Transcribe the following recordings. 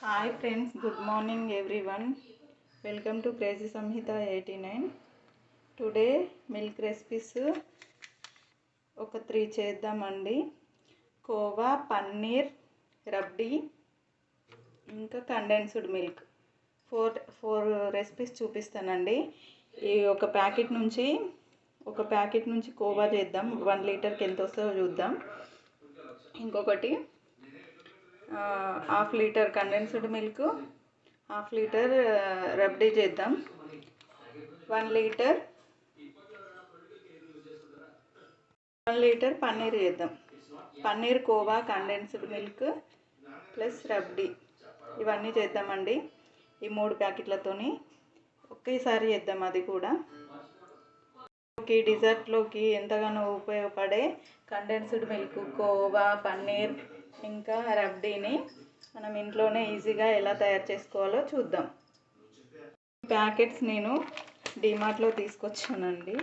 Hi friends, good morning everyone. Welcome to crazy Samhita 89. Today milk recipes ఒక 3 చేద్దామండి. కోవా, పన్నీర్, రబ్డీ, ఇంకా condensed milk. Four recipes చూపిస్తానండి. ఈ ఒక ప్యాకెట్ నుంచి కోవా చేద్దాం. 1 లీటర్కి ఎంత వస్తుందో చూద్దాం. ఇంకొకటి 1/2 litre condensed milk, 1/2 litre rabdi చేద్దాం. 1 లీటర్ పన్నీర్ చేద్దాం. Paneer, khoa, condensed milk plus rabdi ఇవన్నీ చేద్దామండి. ఈ 3 ప్యాకెట్లతోని ఒకేసారి చేద్దాం. అది కూడా డిజర్ట్లోకి ఎంతగానో ఉపయోగపడే కండెన్స్డ్ మిల్క్, కోవా, పన్నీర్ ఇంకా రబ్డీని మనం ఇంట్లోనే ఈజీగా ఎలా తయారు చేసుకోవాలో చూద్దాం. ప్యాకెట్స్ నేను డిమార్ట్లో తీసుకొచ్చానండి.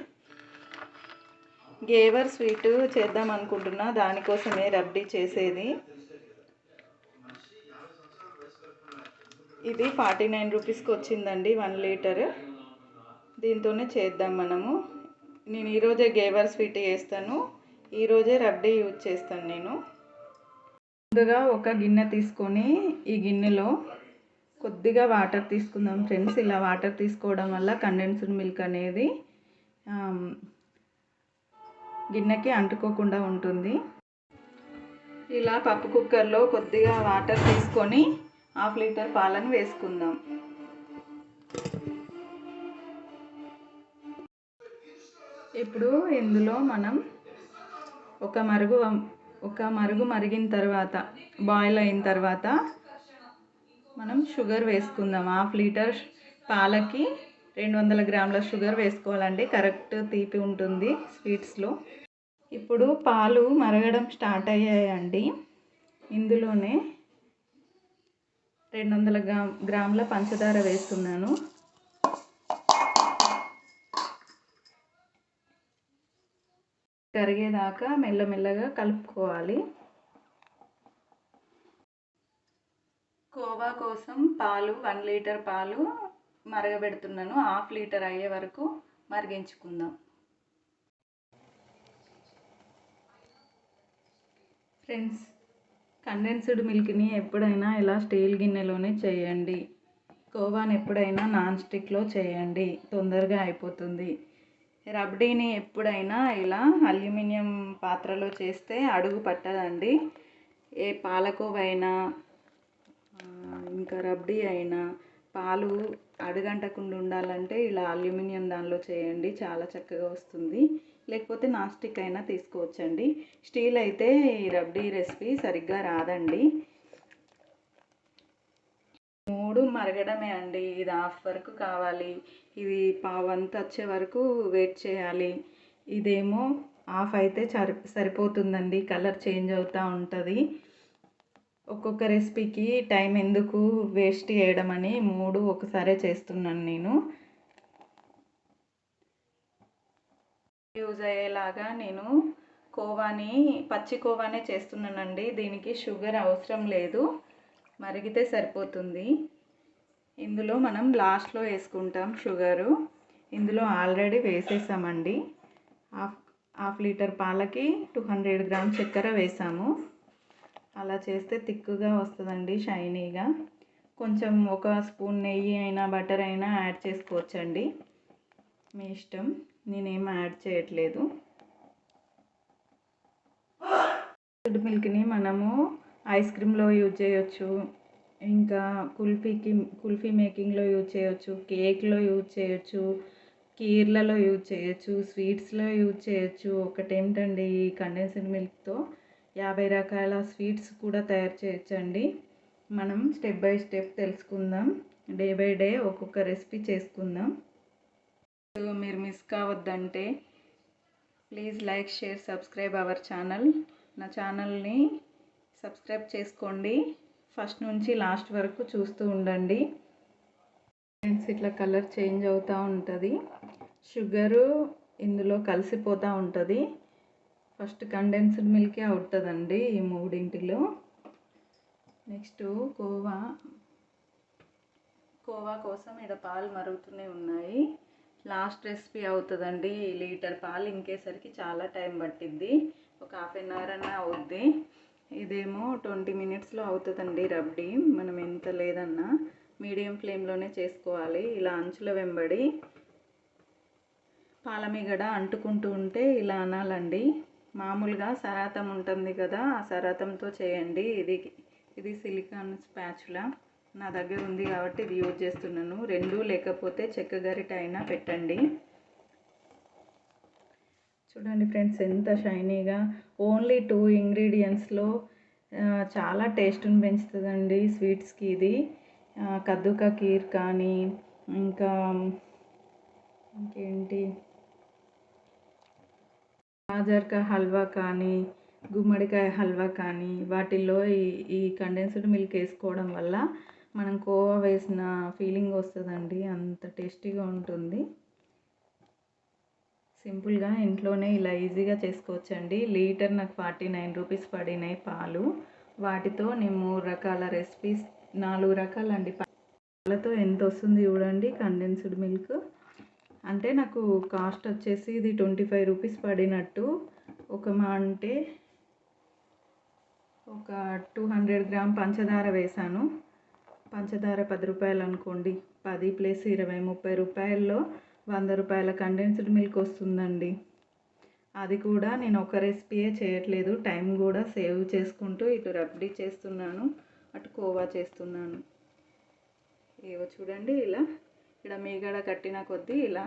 గేవర్ స్వీట్ చేద్దాం అనుకుంటున్నా, దానికోసమే రబ్డీ చేసేది. ఇది 49 రూపీస్కి వచ్చిందండి 1 లీటర్. దీంతోనే చేద్దాం మనము. నేను ఈరోజే గేవర్ స్వీట్ చేస్తాను, ఈరోజే రబ్డీ యూజ్ చేస్తాను నేను. ముందుగా ఒక గిన్నె తీసుకొని ఈ గిన్నెలో కొద్దిగా వాటర్ తీసుకుందాం ఫ్రెండ్స్. ఇలా వాటర్ తీసుకోవడం వల్ల కండెన్స్డ్ మిల్క్ అనేది గిన్నెకి అంటుకోకుండా ఉంటుంది. ఇలా పప్పు కుక్కర్లో కొద్దిగా వాటర్ తీసుకొని 1/2 లీటర్ పాలను వేసుకుందాం. ఇప్పుడు ఇందులో మనం ఒక మరుగు మరిగిన తర్వాత, బాయిల్ అయిన తర్వాత మనం షుగర్ వేసుకుందాం. 1/2 లీటర్ పాలకి 200 గ్రాముల షుగర్ వేసుకోవాలండి. కరెక్ట్ తీపి ఉంటుంది స్వీట్స్లో. ఇప్పుడు పాలు మరగడం స్టార్ట్ అయ్యాయండి. ఇందులోనే 200 గ్రాముల పంచదార వేస్తున్నాను. కరిగేదాకా మెల్లమెల్లగా కలుపుకోవాలి. కోవా కోసం 1 లీటర్ పాలు మరగబెడుతున్నాను. 1/2 లీటర్ అయ్యే వరకు మరిగించుకుందాం. ఫ్రెండ్స్, కండెన్స్డ్ మిల్క్ని ఎప్పుడైనా ఇలా స్టీల్ గిన్నెలోనే చేయండి. కోవాని ఎప్పుడైనా నాన్ స్టిక్లో చేయండి, తొందరగా అయిపోతుంది. రబ్డీని ఎప్పుడైనా ఇలా అల్యూమినియం పాత్రలో చేస్తే అడుగు పట్టదండి. ఏ పాలకోవా అయినా ఇంకా రబ్డీ అయినా పాలు అడుగంటకుండా ఉండాలంటే ఇలా అల్యూమినియం దానిలో చేయండి, చాలా చక్కగా వస్తుంది. లేకపోతే నాన్ స్టిక్ అయినా తీసుకోవచ్చండి. స్టీల్ అయితే ఈ రబ్డీ రెసిపీ సరిగ్గా రాదండి. 3 మరగడమే అండి. ఇది 1/2 వరకు కావాలి, ఇది పావంత వచ్చే వరకు వెయిట్ చేయాలి. ఇదేమో 1/2 అయితే సరిపోతుందండి. కలర్ చేంజ్ అవుతూ ఉంటుంది. ఒక్కొక్క రెసిపీకి టైం ఎందుకు వేస్ట్ చేయడం అని 3 ఒకసారే చేస్తున్నాను నేను. యూజ్ అయ్యేలాగా నేను పచ్చి కోవానే చేస్తున్నానండి. దీనికి షుగర్ అవసరం లేదు, మరిగితే సరిపోతుంది. ఇందులో మనం లాస్ట్లో వేసుకుంటాం షుగరు. ఇందులో ఆల్రెడీ వేసేసామండి. 1/2 లీటర్ పాలకి 200 గ్రామ్ చక్కెర వేసాము. అలా చేస్తే తిక్కుగా వస్తుందండి, షైనీగా. కొంచెం 1 స్పూన్ నెయ్యి అయినా బటర్ అయినా యాడ్ చేసుకోవచ్చండి, మీ ఇష్టం. నేనేం యాడ్ చేయట్లేదు. మిల్క్ని మనము ఐస్ క్రీమ్లో యూజ్ చేయొచ్చు, ఇంకా కుల్ఫీ మేకింగ్లో యూజ్ చేయొచ్చు, కేక్లో యూజ్ చేయొచ్చు, కీర్లలో యూజ్ చేయొచ్చు, స్వీట్స్లో యూజ్ చేయొచ్చు. ఒకటేంటండి, ఈ కండెన్స్డ్ మిల్క్తో 50 రకాల స్వీట్స్ కూడా తయారు చేయొచ్చండి. మనం స్టెప్ బై స్టెప్ తెలుసుకుందాం. డే బై డే ఒక్కొక్క రెసిపీ చేసుకుందాం. మీరు మిస్ కావద్దంటే please like, share, subscribe our channel. నా ఛానల్ని సబ్స్క్రైబ్ చేసుకోండి. ఫస్ట్ నుంచి లాస్ట్ వరకు చూస్తూ ఉండండి. ఫ్రెండ్స్, ఇట్లా కలర్ చేంజ్ అవుతూ ఉంటుంది. షుగరు ఇందులో కలిసిపోతూ ఉంటుంది. ఫస్ట్ కండెన్స్డ్ మిల్కే అవుతుందండి ఈ 3 నెక్స్ట్ కోవా కోవా కోసం ఇక్కడ పాలు మరుగుతూనే ఉన్నాయి. లాస్ట్ రెసిపీ అవుతుందండి. లీటర్ పాలు ఇంకేసరికి చాలా టైం పట్టిద్ది. ఒక హాఫ్ అన్ అవర్ అన్నా అవుద్ది. ఇదేమో 20 మినిట్స్లో అవుతుందండి రబ్డీ. మనం ఎంత లేదన్నా మీడియం ఫ్లేమ్లోనే చేసుకోవాలి. ఇలా అంచుల వెంబడి పాలమీగడ అంటుకుంటూ ఉంటే ఇలా అనాలండి. మామూలుగా సరాతం ఉంటుంది కదా, ఆ సరాతంతో చేయండి. ఇది సిలికాన్ స్పాచులా నా దగ్గర ఉంది కాబట్టి ఇది యూజ్ చేస్తున్నాను. రెండు లేకపోతే చెక్క గరిట అయినా పెట్టండి. చూడండి ఫ్రెండ్స్ ఎంత షైనీగా. ఓన్లీ 2 ఇంగ్రీడియంట్స్లో చాలా టేస్ట్ని పెంచుతుందండి స్వీట్స్కి ఇది. కద్దుకా ఖీర్ కానీ ఇంకేంటి గాజర్కా హల్వా కానీ గుమ్మడికాయ హల్వా కానీ వాటిల్లో ఈ కండెన్స్డ్ మిల్క్ వేసుకోవడం వల్ల మనం కోవా వేసిన ఫీలింగ్ వస్తుందండి. అంత టేస్టీగా ఉంటుంది. సింపుల్గా ఇంట్లోనే ఇలా ఈజీగా చేసుకోవచ్చండి. లీటర్ నాకు 49 రూపీస్ పడినాయి పాలు. వాటితో నేను 3 రకాల రెసిపీస్ 4 రకాలండి. పాలతో ఎంత వస్తుంది చూడండి కండెన్స్డ్ మిల్క్. అంటే నాకు కాస్ట్ వచ్చేసి ఇది 25 రూపీస్ పడినట్టు. అంటే ఒక 200 గ్రామ్ పంచదార వేసాను. పంచదార 10 రూపాయలు అనుకోండి. 10 + 20 30 రూపాయల్లో 100 రూపాయల కండెన్స్డ్ మిల్క్ వస్తుందండి. అది కూడా నేను ఒక రెసిపీయే చేయట్లేదు. టైం కూడా సేవ్ చేసుకుంటూ ఇటు రబ్డీ చేస్తున్నాను, అటు కోవా చేస్తున్నాను. ఏవో చూడండి ఇలా ఇక్కడ మీగడ కట్టిన కొద్దీ ఇలా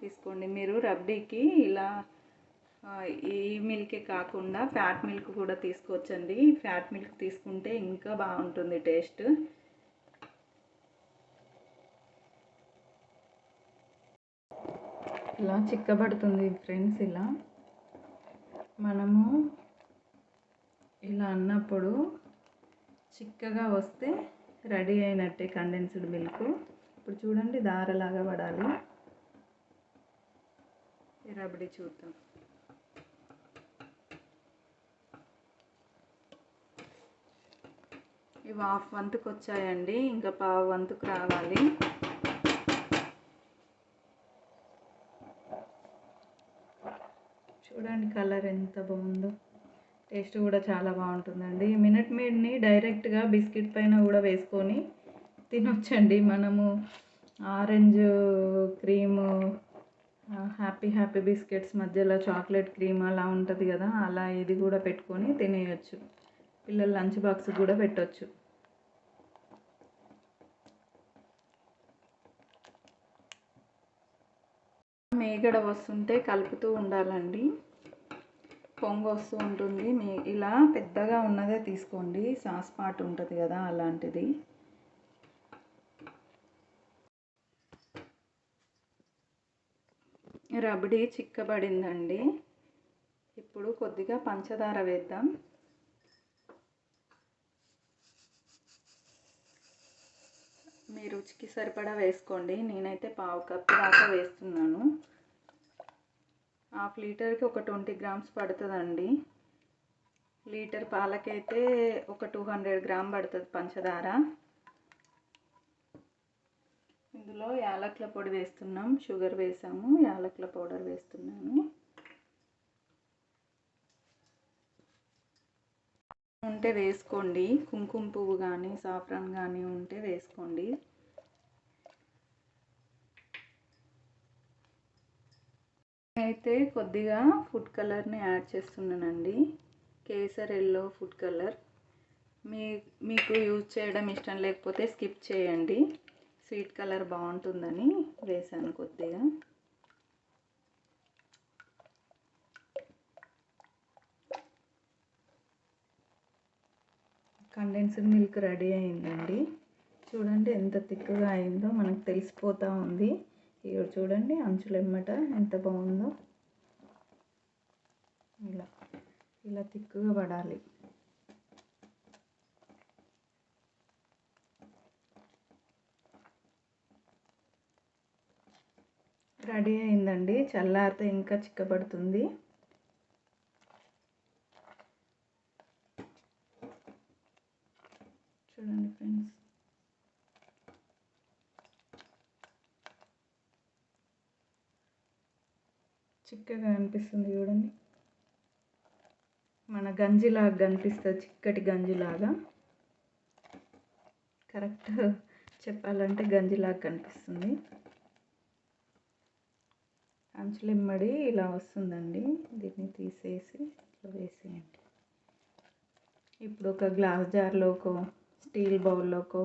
తీసుకోండి. మీరు రబ్డీకి ఇలా ఈ మిల్కే కాకుండా ఫ్యాట్ మిల్క్ కూడా తీసుకోవచ్చండి. ఫ్యాట్ మిల్క్ తీసుకుంటే ఇంకా బాగుంటుంది టేస్ట్. ఇలా చిక్కబడుతుంది ఫ్రెండ్స్. ఇలా మనము ఇలా అన్నప్పుడు చిక్కగా వస్తే రెడీ అయినట్టే కండెన్స్డ్ మిల్క్. ఇప్పుడు చూడండి దారలాగా పడాలి. ఈ రబడీ చూద్దాం. ఇవి హాఫ్ వంతుకు వచ్చాయండి, ఇంకా పావు వంతుకు రావాలి. చూడండి కలర్ ఎంత బాగుందో. టేస్ట్ కూడా చాలా బాగుంటుందండి. మినట్ మేడ్ని డైరెక్ట్గా బిస్కెట్ పైన కూడా వేసుకొని తినొచ్చండి. మనము ఆరెంజ్ క్రీము హ్యాపీ బిస్కెట్స్ మధ్యలో చాక్లెట్ క్రీమ్ అలా ఉంటుంది కదా, అలా ఇది కూడా పెట్టుకొని తినేయచ్చు. పిల్లల లంచ్ బాక్స్ కూడా పెట్టవచ్చు. మేగడ వస్తుంటే కలుపుతూ ఉండాలండి. పొంగు వస్తూ ఉంటుంది. ఇలా పెద్దగా ఉన్నదే తీసుకోండి. సాస్ పాట్ ఉంటుంది కదా అలాంటిది. రబడీ చిక్కబడిందండి. ఇప్పుడు కొద్దిగా పంచదార వేద్దాం. మీ రుచికి సరిపడా వేసుకోండి. నేనైతే పావు కప్పు దాకా వేస్తున్నాను. హాఫ్ లీటర్కి ఒక 20 గ్రామ్స్ పడుతుందండి. లీటర్ పాలకైతే ఒక 200 గ్రామ్ పడుతుంది పంచదార. ఇందులో యాలకుల పొడి వేస్తున్నాం. షుగర్ వేసాము, యాలకుల పౌడర్ వేస్తున్నాను. ఉంటే వేసుకోండి. కుంకుమ పువ్వు కానీ సాఫ్రాన్ కానీ ఉంటే వేసుకోండి. అయితే కొద్దిగా ఫుడ్ కలర్ని యాడ్ చేస్తున్నానండి. Kesar yellow food colour. మీకు యూజ్ చేయడం ఇష్టం లేకపోతే స్కిప్ చేయండి. స్వీట్ కలర్ బాగుంటుందని వేసాను కొద్దిగా. కండెన్స్డ్ మిల్క్ రెడీ అయిందండి. చూడండి ఎంత థిక్గా అయిందో మనకు తెలిసిపోతూ ఉంది. ఇక చూడండి అంచులెమ్మట ఎంత బాగుందో. ఇలా థిక్గా పడాలి. రెడీ అయిందండి. చల్లారితే ఇంకా చిక్కబడుతుంది. చూడండి ఫ్రెండ్స్. చిక్కగా అనిపిస్తుంది చూడండి, మన గంజిలాగా కనిపిస్తుంది, చిక్కటి గంజిలాగా. కరెక్ట్ చెప్పాలంటే గంజిలాగా కనిపిస్తుంది. అంచులిమ్మడి ఇలా వస్తుందండి. దీన్ని తీసేసి ఇట్లా వేసేయండి. ఇప్పుడు ఒక గ్లాస్ జార్లోకో స్టీల్ బౌల్లోకో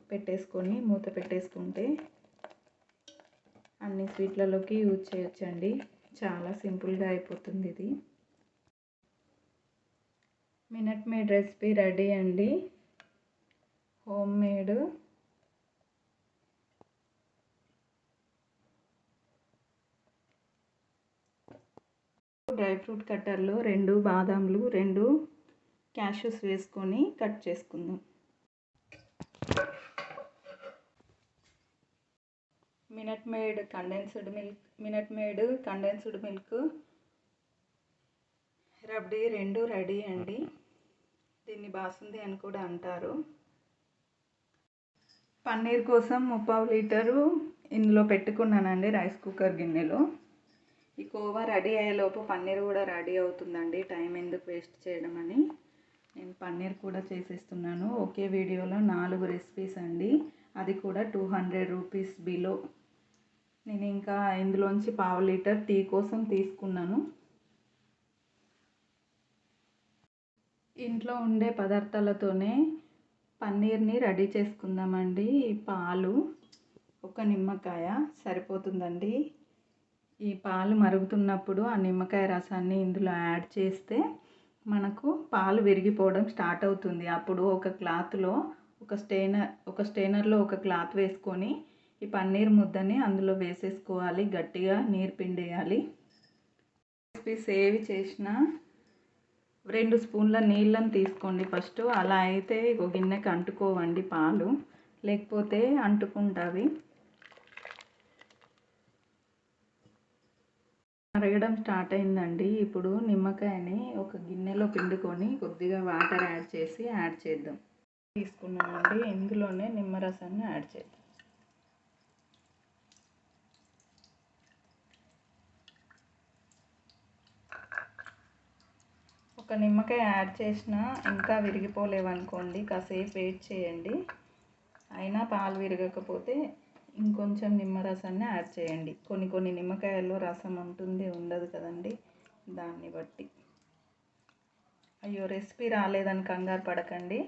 పెట్టేసుకొని మూత పెట్టేసుకుంటే అన్ని స్వీట్లలోకి యూజ్ చేయొచ్చండి. చాలా సింపుల్గా అయిపోతుంది ఇది. మినట్ మేడ్ రెసిపీ రెడీ అండి. హోమ్ మేడ్ డ్రై ఫ్రూట్ కట్టర్లో 2 బాదాంలు 2 క్యాష్యూస్ వేసుకొని కట్ చేసుకుందాం. Minute made condensed milk rabri 2 ready అండి. దీన్ని బాసుంది అని కూడా అంటారు. పన్నీర్ కోసం 3/4 లీటరు ఇందులో పెట్టుకున్నానండి రైస్ కుక్కర్ గిన్నెలో. ఈ కోవా రెడీ అయ్యేలోపు పన్నీర్ కూడా రెడీ అవుతుందండి. టైం ఎందుకు వేస్ట్ చేయడం అని నేను పన్నీర్ కూడా చేసేస్తున్నాను. ఒకే వీడియోలో 4 రెసిపీస్ అండి, అది కూడా 200 రూపీస్ బిలో. నేను ఇంకా ఇందులోంచి 1/2 లీటర్ టీ కోసం తీసుకున్నాను. ఇంట్లో ఉండే పదార్థాలతోనే పన్నీర్ని రెడీ చేసుకుందామండి. పాలు, ఒక నిమ్మకాయ సరిపోతుందండి. ఈ పాలు మరుగుతున్నప్పుడు ఆ నిమ్మకాయ రసాన్ని ఇందులో యాడ్ చేస్తే మనకు పాలు విరిగిపోవడం స్టార్ట్ అవుతుంది. అప్పుడు ఒక క్లాత్లో ఒక స్టెయినర్లో ఒక క్లాత్ వేసుకొని ఈ పన్నీర్ ముద్దని అందులో వేసేసుకోవాలి. గట్టిగా నీరు పిండేయాలి. రెసిపీస్ ఏవి చేసినా 2 స్పూన్ల నీళ్ళని తీసుకోండి ఫస్ట్. అలా అయితే ఒక గిన్నెకి అంటుకోవండి పాలు, లేకపోతే అంటుకుంటావి. మరగడం స్టార్ట్ అయిందండి. ఇప్పుడు నిమ్మకాయని ఒక గిన్నెలో పిండుకొని కొద్దిగా వాటర్ యాడ్ చేద్దాం. తీసుకున్నామండి, ఇందులోనే నిమ్మరసాన్ని యాడ్ చేద్దాం. ఒక నిమ్మకాయ యాడ్ చేసినా ఇంకా విరిగిపోలేవనుకోండి, కాసేపు వెయిట్ చేయండి. అయినా పాలు విరగకపోతే ఇంకొంచెం నిమ్మరసాన్ని యాడ్ చేయండి. కొన్ని నిమ్మకాయల్లో రసం ఉంటుంది, ఉండదు కదండి, దాన్ని బట్టి. అయ్యో రెసిపీ రాలేదని కంగారు పడకండి,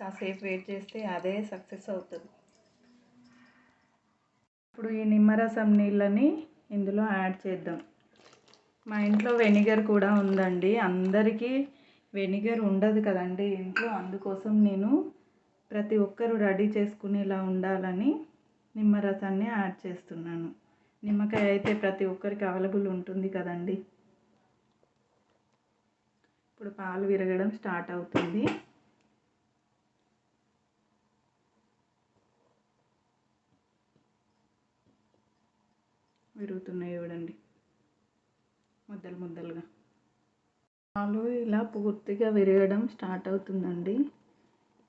కాసేపు వెయిట్ చేస్తే అదే సక్సెస్ అవుతుంది. ఇప్పుడు ఈ నిమ్మరసం నీళ్ళని ఇందులో యాడ్ చేద్దాం. మా ఇంట్లో వెనిగర్ కూడా ఉందండి. అందరికీ వెనిగర్ ఉండదు కదండి ఇంట్లో, అందుకోసం నేను ప్రతి ఒక్కరు రెడీ చేసుకునేలా ఉండాలని నిమ్మరసాన్ని యాడ్ చేస్తున్నాను. నిమ్మకాయ అయితే ప్రతి ఒక్కరికి అవైలబుల్ ఉంటుంది కదండి. ఇప్పుడు పాలు విరగడం స్టార్ట్ అవుతుంది. విరుగుతున్నాయి చూడండి, ముద్దలు ముద్దలుగా. పాలు ఇలా పూర్తిగా విరగడం స్టార్ట్ అవుతుందండి.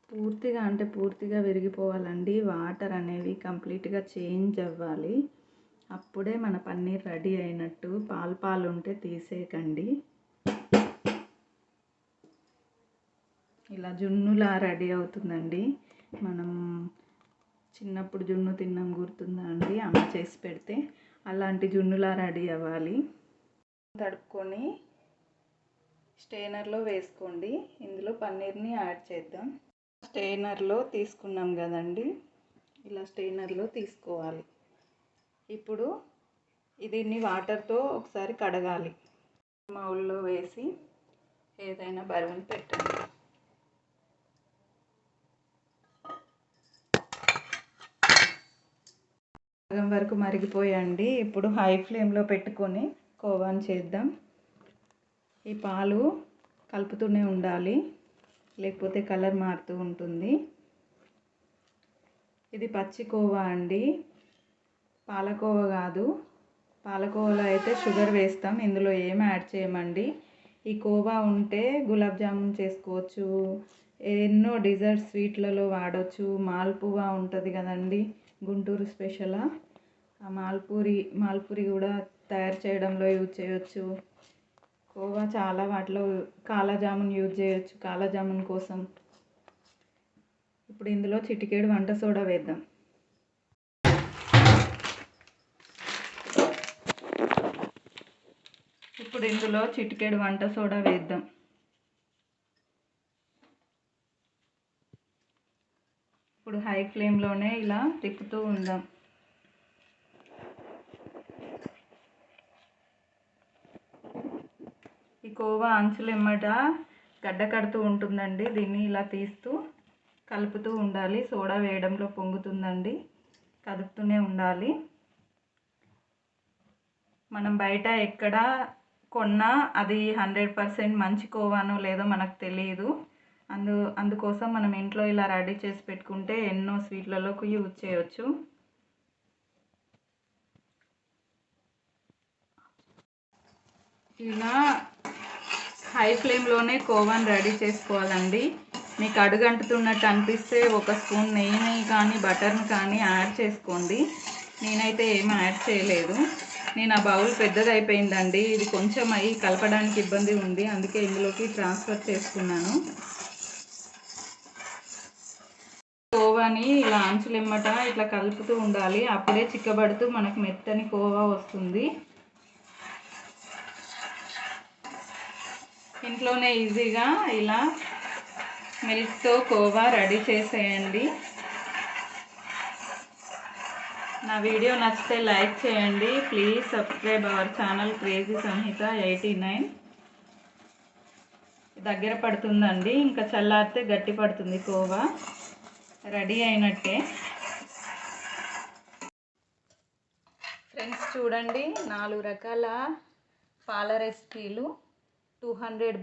పూర్తిగా విరిగిపోవాలండి. వాటర్ అనేవి కంప్లీట్గా చేంజ్ అవ్వాలి. అప్పుడే మన పన్నీర్ రెడీ అయినట్టు. పాలు ఉంటే తీసేయకండి. ఇలా జున్నులా రెడీ అవుతుందండి. మనం చిన్నప్పుడు జున్ను తిన్నాం, గుర్తుందా అండి? అమ్మ చేసి పెడితే అలాంటి జున్నులా రెడీ అవ్వాలి. తడుపుకొని స్టెయినర్లో వేసుకోండి. ఇందులో పన్నీర్ని యాడ్ చేద్దాం. స్టెయినర్లో తీసుకున్నాం కదండి, ఇలా స్టెయినర్లో తీసుకోవాలి. ఇప్పుడు దీన్ని వాటర్తో ఒకసారి కడగాలి. బౌల్లో వేసి ఏదైనా బరువుని పెట్టండి. సగం వరకు మరిగిపోయండి. ఇప్పుడు హై ఫ్లేమ్లో పెట్టుకొని కోవాని చేద్దాం. ఈ పాలు కలుపుతూనే ఉండాలి, లేకపోతే కలర్ మారుతూ ఉంటుంది. ఇది పచ్చి కోవా అండి, పాలకోవా కాదు. పాలకోవాలో అయితే షుగర్ వేస్తాం, ఇందులో ఏం యాడ్ చేయమండి. ఈ కోవా ఉంటే గులాబ్ జామున్ చేసుకోవచ్చు, ఎన్నో డిజర్ట్ స్వీట్లలో వాడవచ్చు. మాల్పువా ఉంటుంది కదండి, గుంటూరు స్పెషల్. ఆ మాల్పూరి కూడా తయారు చేయడంలో యూజ్ చేయొచ్చు. కోవా చాలా వాటిలో కాలా జామున్ యూజ్ చేయొచ్చు, కాలా జామున్ కోసం. ఇప్పుడు ఇందులో చిటికెడు వంట సోడా వేద్దాం. ఇప్పుడు ఇందులో చిటికెడు వంట సోడా వేద్దాం. ఇప్పుడు హై ఫ్లేమ్లోనే ఇలా తిప్పుతూ ఉందాం. ఈ కోవా అంచులు ఎమ్మట గడ్డ కడుతూ ఉంటుందండి. దీన్ని ఇలా తీస్తూ కలుపుతూ ఉండాలి. సోడా వేయడంలో పొంగుతుందండి, కదుపుతూనే ఉండాలి. మనం బయట ఎక్కడ కొన్నా అది 100% మంచి కోవానో లేదో మనకు తెలియదు. అందుకోసం మనం ఇంట్లో ఇలా రెడీ చేసి పెట్టుకుంటే ఎన్నో స్వీట్లలోకి యూజ్ చేయొచ్చు. ఇలా హై ఫ్లేమ్లోనే కోవాని రెడీ చేసుకోవాలండి. మీకు అడుగంటుతున్నట్టు అనిపిస్తే ఒక స్పూన్ నెయ్యిని కానీ బటర్ని కానీ యాడ్ చేసుకోండి. నేనైతే ఏమీ యాడ్ చేయలేదు. నేను ఆ బౌల్ పెద్దగా అయిపోయిందండి. ఇది కొంచెం అయ్యి కలపడానికి ఇబ్బంది ఉంది, అందుకే ఇందులోకి ట్రాన్స్ఫర్ చేసుకున్నాను. కోవాని ఇలా అంచులెమ్మట ఇట్లా కలుపుతూ ఉండాలి. అప్పుడే చిక్కబడుతూ మనకు మెత్తని కోవా వస్తుంది. ఇంట్లోనే ఈజీగా ఇలా మిల్క్తో కోవా రెడీ చేసేయండి. నా వీడియో నచ్చితే లైక్ చేయండి. Please subscribe our channel crazy Samhita 89. దగ్గర పడుతుందండి, ఇంకా చల్లారితే గట్టి పడుతుంది కోవా. రెడీ అయినట్టే. ఫ్రెండ్స్ చూడండి, 4 రకాల పాల రెసిపీలు 200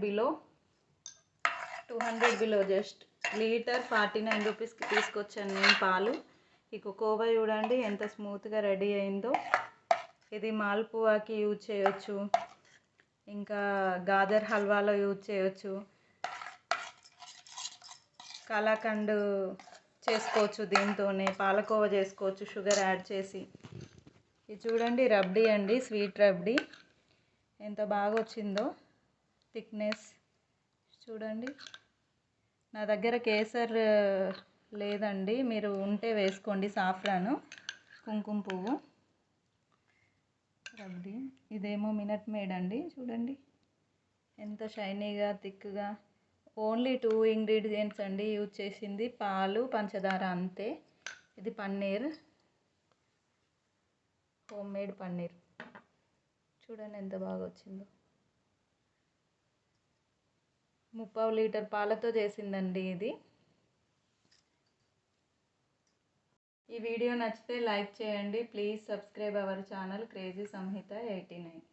బిలో జస్ట్ లీటర్ 49 రూపీస్కి తీసుకొచ్చాను నేను పాలు. ఈ కోవా చూడండి ఎంత స్మూత్గా రెడీ అయిందో. ఇది మాల్పువాకి యూజ్ చేయొచ్చు, ఇంకా గాజర్ హల్వాలో యూజ్ చేయొచ్చు, కలాకండ్ చేసుకోవచ్చు, దీంతోనే పాలకోవా చేసుకోవచ్చు షుగర్ యాడ్ చేసి. ఇది చూడండి రబ్డీ అండి, స్వీట్ రబ్డీ ఎంత బాగా వచ్చిందో. థిక్నెస్ చూడండి. నా దగ్గర కేసర్ లేదండి, మీరు ఉంటే వేసుకోండి. సాఫ్రాను, కుంకుమ పువ్వు రబ్డీ. ఇదేమో మినట్ మేడ్ అండి, చూడండి ఎంత షైనీగా థిక్గా. ఓన్లీ 2 ఇంగ్రీడియంట్స్ అండి యూజ్ చేసింది, పాలు పంచదార అంతే. ఇది పన్నీర్, హోమ్ మేడ్ పన్నీర్. చూడండి ఎంత బాగా వచ్చిందో. 3/4 లీటర్ పాలతో చేసిందండి ఇది. ఈ వీడియో నచ్చితే లైక్ చేయండి. Please subscribe our channel crazy Samhita 89.